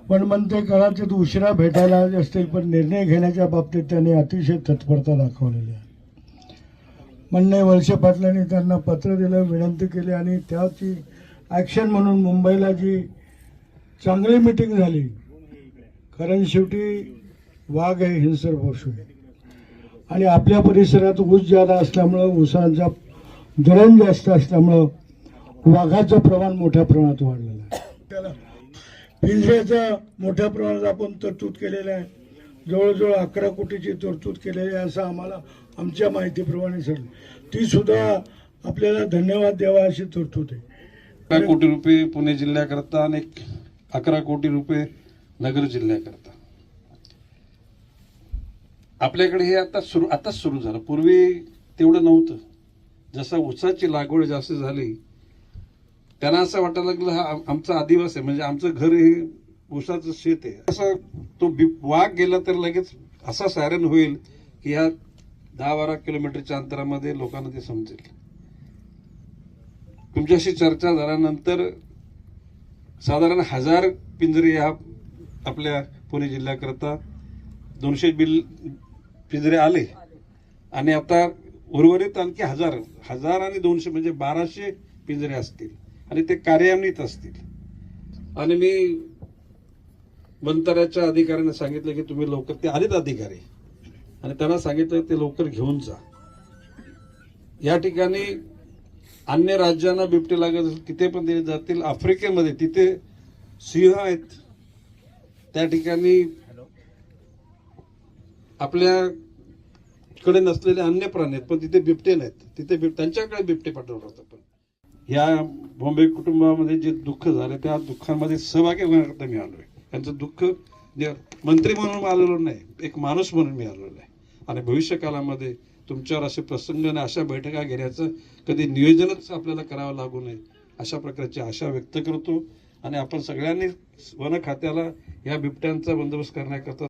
पण म्हणते कदाचित उशिरा भेटायला आले असतील, पण निर्णय घेण्याच्या बाबतीत त्यांनी अतिशय तत्परता दाखवलेली आहे. म्हणणे वळसे पाटलांनी त्यांना पत्र दिलं, विनंती केली आणि त्याची ॲक्शन म्हणून मुंबईला जी चांगली मीटिंग झाली. कारण शेवटी वाघ आहे हिंसर पशु आहे आणि आपल्या परिसरात ऊस ज्यादा असल्यामुळं, ऊसाचा दळण जास्त असल्यामुळं वाघाचं प्रमाण मोठ्या प्रमाणात वाढलेलं आहे. त्याला पिंजऱ्याचा मोठ्या प्रमाणात आपण तरतूद केलेली आहे. जवळजवळ 11 कोटीची तरतूद केलेली आहे असं आम्हाला आमच्या माहितीप्रमाणे सांगितलं. ती सुद्धा आपल्याला धन्यवाद द्यावा अशी तरतूद आहे. 11 कोटी रुपये पुणे जिल्ह्याकरता आणि 11 कोटी रुपये नगर जिल्ह्याकरता. आपल्याकडे हे आताच सुरू झालं. पूर्वी तेवढं नव्हतं. जसं ऊसाची लागवड जास्त झाली त्यांना असं वाटायला लागलं हा आमचा आदिवासी आहे, म्हणजे आमचं घर हे ऊसाचं शेत आहे. असं तो वाघ गेला तर लगेच असा सायरन होईल की या 10-12 किलोमीटरच्या अंतरामध्ये लोकांना ते समजेल. तुमच्याशी चर्चा झाल्यानंतर साधारण 1000 पिंजरे ह्या आपल्या पुणे जिल्ह्याकरता 200 पिंजरे आले आणि आता उर्वरित आणखी 1000 आणि 200 म्हणजे 1200 पिंजरे असतील आणि ते कार्यान्वित असतील. आणि मी बंधाऱ्याच्या अधिकाऱ्यांना सांगितलं की तुम्ही लवकर, ते आलेत अधिकारी, आणि त्यांना सांगितलं ते लवकर घेऊन जा. या ठिकाणी अन्य राज्यांना बिबटे लागत असेल तिथे पण दिले जातील. आफ्रिकेमध्ये तिथे सिंह आहेत, त्या ठिकाणी आपल्याकडे नसलेले अन्य प्राणी आहेत पण तिथे बिबटे नाहीत. तिथे त्यांच्याकडे बिबटे पाठवलं होतं. पण या बॉम्बे कुटुंबामध्ये जे दुःख झाले त्या दुःखामध्ये सहभागी होण्याकरता मी आलोय. त्यांचं दुःख मंत्री म्हणून आलेलो नाही, एक माणूस म्हणून मी आलेलो आहे. आणि भविष्य काळामध्ये तुमच्यावर असे प्रसंग आणि अशा बैठका घेण्याचं कधी नियोजनच आपल्याला करावं लागू नये अशा प्रकारची आशा व्यक्त करतो. आणि आपण सगळ्यांनी वन खात्याला या बिबट्यांचा बंदोबस्त करण्याकरता